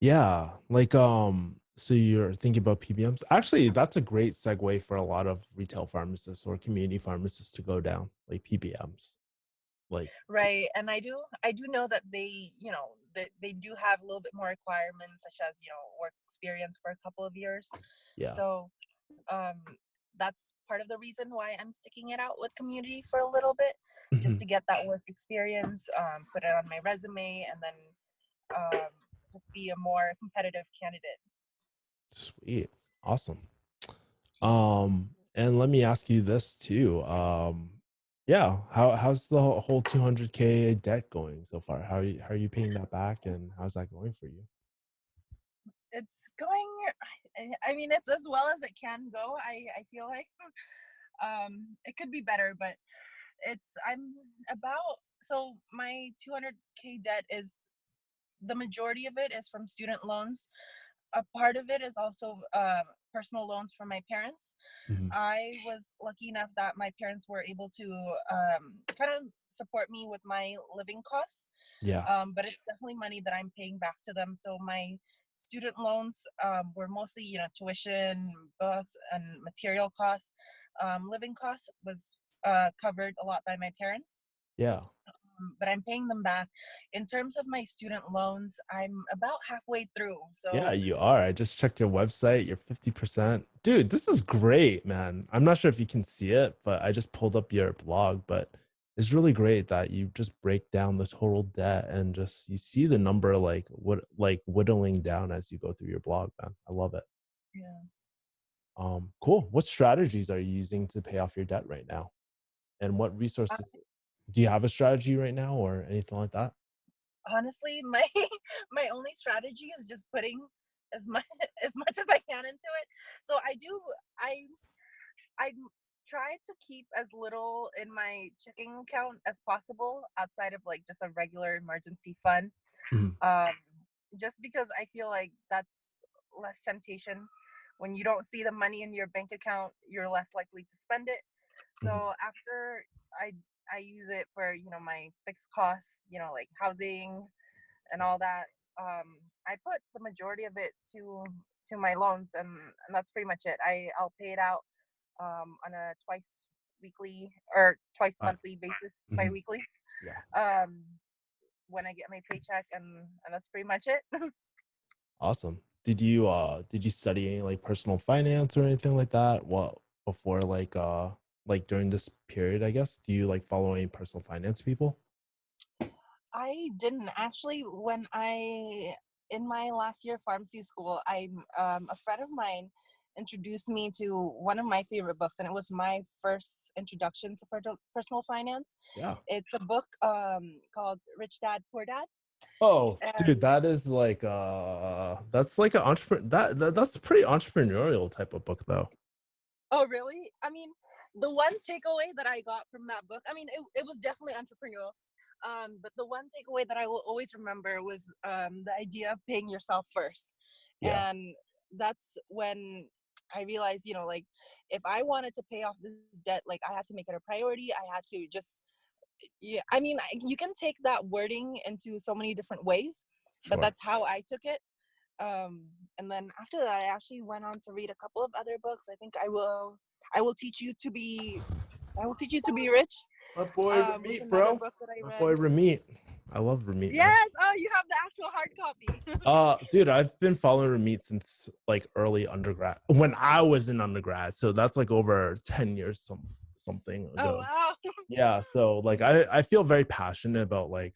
Yeah. Like, so you're thinking about PBMs? Actually, that's a great segue for a lot of retail pharmacists or community pharmacists to go down, like PBMs. Like, Right, and I do know that they do have a little bit more requirements, such as work experience for a couple of years. yeah. So um, that's part of the reason why I'm sticking it out with community for a little bit, just Mhm. to get that work experience, put it on my resume, and then um, just be a more competitive candidate. Sweet. Awesome. And let me ask you this too. Yeah, how's the whole 200K debt going so far? How are you paying that back, and how's that going for you? It's going. I mean, it's as well as it can go. I feel like it could be better, but I'm about, so my 200K debt is, the majority of it is from student loans. A part of it is also personal loans from my parents. Mhm. I was lucky enough that my parents were able to kind of support me with my living costs, Yeah. but it's definitely money that I'm paying back to them. So my student loans were mostly, tuition, books, and material costs. Living costs was covered a lot by my parents, Yeah. but I'm paying them back. In terms of my student loans, I'm about halfway through. Yeah, So you are. I just checked your website. You're 50%. Dude, this is great, man. I'm not sure if you can see it, but I just pulled up your blog, but it's really great that you just break down the total debt and just you see the number like whittling down as you go through your blog, man. I love it. yeah. Cool. What strategies are you using to pay off your debt right now? And what resources do you have a strategy right now or anything like that? Honestly, my my only strategy is just putting as much as much as I can into it. So I try to keep as little in my checking account as possible outside of like just a regular emergency fund. Mhm. Um, just because I feel like that's less temptation. When you don't see the money in your bank account, you're less likely to spend it. Mhm. So after I I use it for my fixed costs, like housing and all that. I put the majority of it to my loans, and that's pretty much it. I'll pay it out on a twice weekly or twice Uh, monthly basis, mhm. bi-weekly, Yeah. um, when I get my paycheck, and that's pretty much it. Awesome. Did you study any like personal finance or anything like that? What before like during this period, I guess? Do you like follow any personal finance people? I didn't actually. When I In my last year of pharmacy school, a friend of mine introduced me to one of my favorite books, and it was my first introduction to personal finance. Yeah. It's a book called Rich Dad Poor Dad. Oh, And dude, that is like that's like an entrepreneur that's a pretty entrepreneurial type of book though. oh, really? I mean, the one takeaway that I got from that book, I mean, it was definitely entrepreneurial. But the one takeaway that I will always remember was the idea of paying yourself first. Yeah. And that's when I realized, like, if I wanted to pay off this debt, like, I had to make it a priority. I had to just, yeah, I mean, you can take that wording into so many different ways, but Sure. that's how I took it. um and then after that, I actually went on to read a couple of other books. I think I will teach you to be I will teach you to be rich, My boy was Ramit, another bro. book that I My read. boy Ramit. I love Ramit, man. Yes. Oh, you have the actual hard copy. Dude, I've been following Ramit since like early undergrad when I was in undergrad. So that's like over 10 years something Oh, ago. wow. Yeah. So like I feel very passionate about like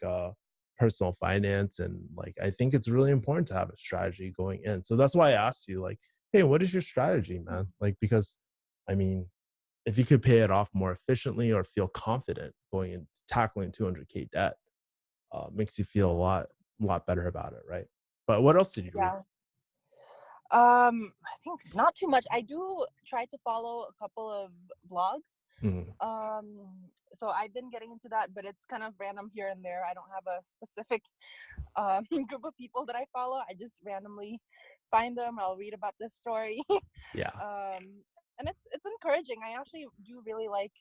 personal finance, and like I think it's really important to have a strategy going in. So that's why I asked you, like, hey, what is your strategy, man? Like, because I mean, if you could pay it off more efficiently or feel confident going and tackling 200K debt, makes you feel a lot better about it, right? But what else did you read? Yeah. I think not too much. I do try to follow a couple of blogs. Mhm. So I've been getting into that, but it's kind of random here and there. I don't have a specific group of people that I follow. I just randomly find them. I'll read about this story. Yeah, And it's encouraging. I actually do really like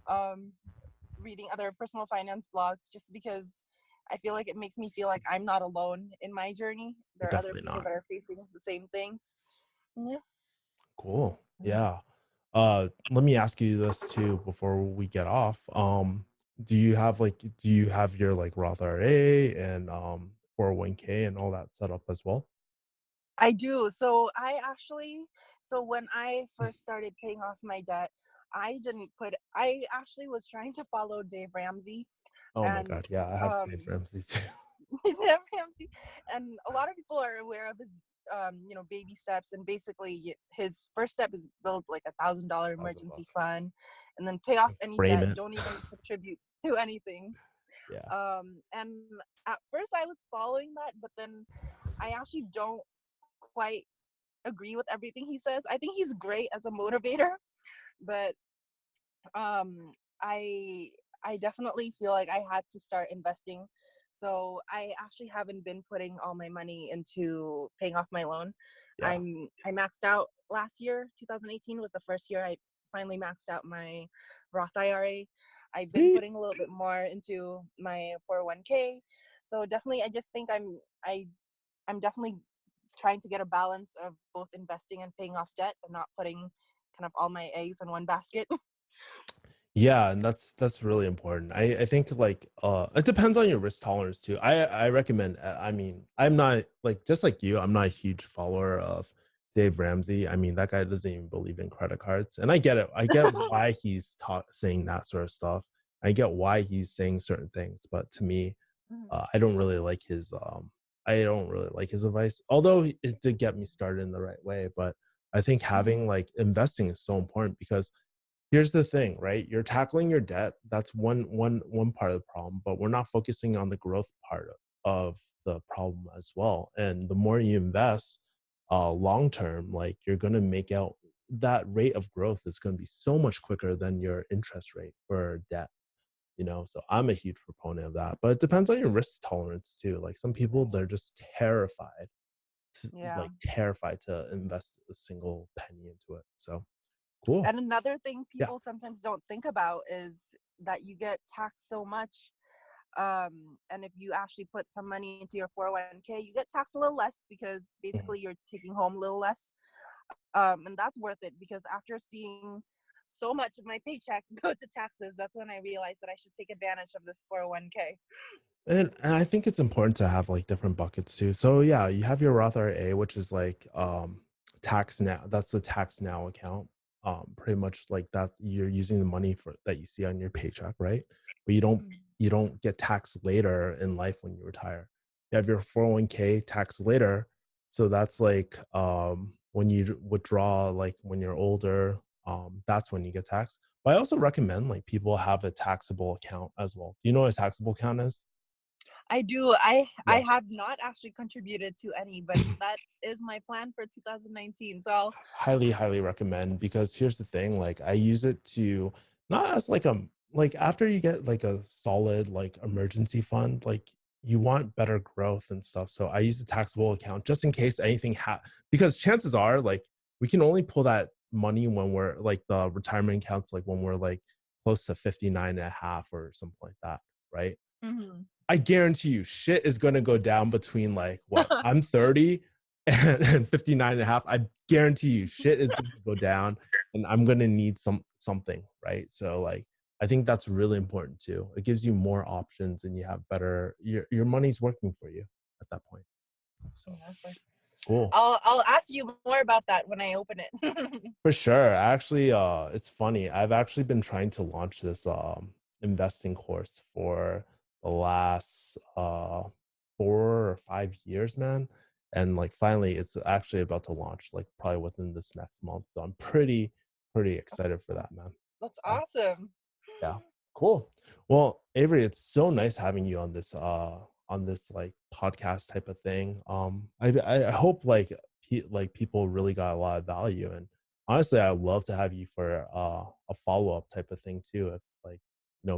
um reading other personal finance blogs just because I feel like it makes me feel like I'm not alone in my journey. you're There are other definitely people not. that are facing the same things. Yeah. Cool. Mhm. Yeah. Let me ask you this too before we get off. Do you have your like Roth IRA and 401k and all that set up as well? I do. So when I first started paying off my debt, I actually was trying to follow Dave Ramsey Oh my and God. Yeah, I have Dave um Ramsey too. Dave Ramsey, and a lot of people are aware of his baby steps, and basically his first step is build like $1,000 emergency $1,000. fund and then pay off any Frame debt, it. don't even contribute to anything. Yeah. And at first I was following that, but then I actually don't quite agree with everything he says. I think he's great as a motivator, but um I I definitely feel like I had to start investing. So I actually haven't been putting all my money into paying off my loan. Yeah. I maxed out last year. 2018 was the first year I finally maxed out my Roth IRA. I've been Sweet. putting a little bit more into my 401k. So definitely I just think I'm definitely trying to get a balance of both investing and paying off debt and not putting kind of all my eggs in one basket. Yeah, and that's really important. I think like it depends on your risk tolerance too. I recommend I mean, I'm not like just like you, I'm not a huge follower of Dave Ramsey. I mean, that guy doesn't even believe in credit cards. And I get it. I get why he's saying that sort of stuff. I get why he's saying certain things, but to me, I don't really like his I don't really like his advice. Although it did get me started in the right way, but I think having like investing is so important because here's the thing, right? You're tackling your debt. That's one part of the problem, but we're not focusing on the growth part of the problem as well. And the more you invest, long term, like you're gonna make out that rate of growth is gonna be so much quicker than your interest rate for debt. So I'm a huge proponent of that. But it depends on your risk tolerance too. Like some people, they're just Yeah. terrified to invest a single penny into it. So cool. And another thing Yeah. people sometimes don't think about is that you get taxed so much. And if you actually put some money into your 401k, you get taxed a little less because Mhm. basically you're taking home a little less. And that's worth it because after seeing so much of my paycheck go to taxes, that's when I realized that I should take advantage of this 401k. And I think it's important to have like different buckets too. So yeah, you have your Roth IRA, which is like tax now. That's the tax now account. Pretty much like that you're using the money for that you see on your paycheck, right? But you don't get taxed later in life when you retire. You have your 401k tax later. So that's like when you withdraw like when you're older, that's when you get taxed. But I also recommend like people have a taxable account as well. Do you know what a taxable account is? I do. I Yeah. have not actually contributed to any, but that is my plan for 2019. So I'll, Highly recommend because here's the thing, like I use it to not as like like after you get like a solid like emergency fund, like you want better growth and stuff. So I use the taxable account just in case anything because chances are like we can only pull that money when we're like the retirement accounts like when we're like close to 59 and a half or something like that, right? Mhm. I guarantee you shit is going to go down between like what I'm 30 and 59 and a half. I guarantee you shit is going to go down and I'm going to need something, right? So like I think that's really important too. It gives you more options and you have better your money's working for you at that point. So cool. I'll ask you more about that when I open it. For sure. Actually, it's funny. I've actually been trying to launch this investing course for the last 4 or 5 years, man. And like finally it's actually about to launch like probably within this next month. So I'm pretty excited for that, man. That's Yeah. awesome. Yeah. Cool. Well, Avery, it's so nice having you on this like podcast type of thing. I hope like people really got a lot of value. And honestly, I'd love to have you for a follow-up type of thing too, if like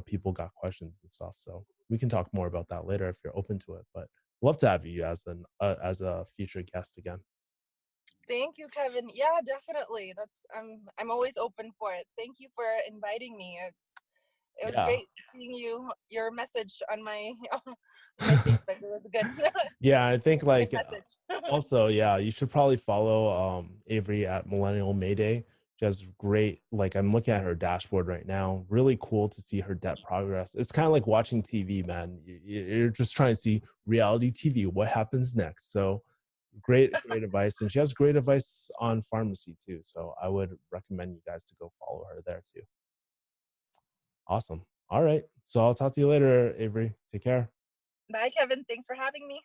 people got questions and stuff. So we can talk more about that later if you're open to it. But love to have you as a future guest again. Thank you, Kevin. Yeah, definitely. I'm always open for it. Thank you for inviting me. It was Yeah. great seeing your message on my on my Facebook. It was good. Yeah, I think like Message. also, yeah, you should probably follow Avery at Millennial Mayday. She has great, like I'm looking at her dashboard right now. Really cool to see her debt progress. It's kind of like watching TV, man. You're just trying to see reality TV. What happens next? So great advice. And she has great advice on pharmacy too. So I would recommend you guys to go follow her there too. Awesome. All right. So I'll talk to you later, Avery. Take care. Bye, Kevin. Thanks for having me.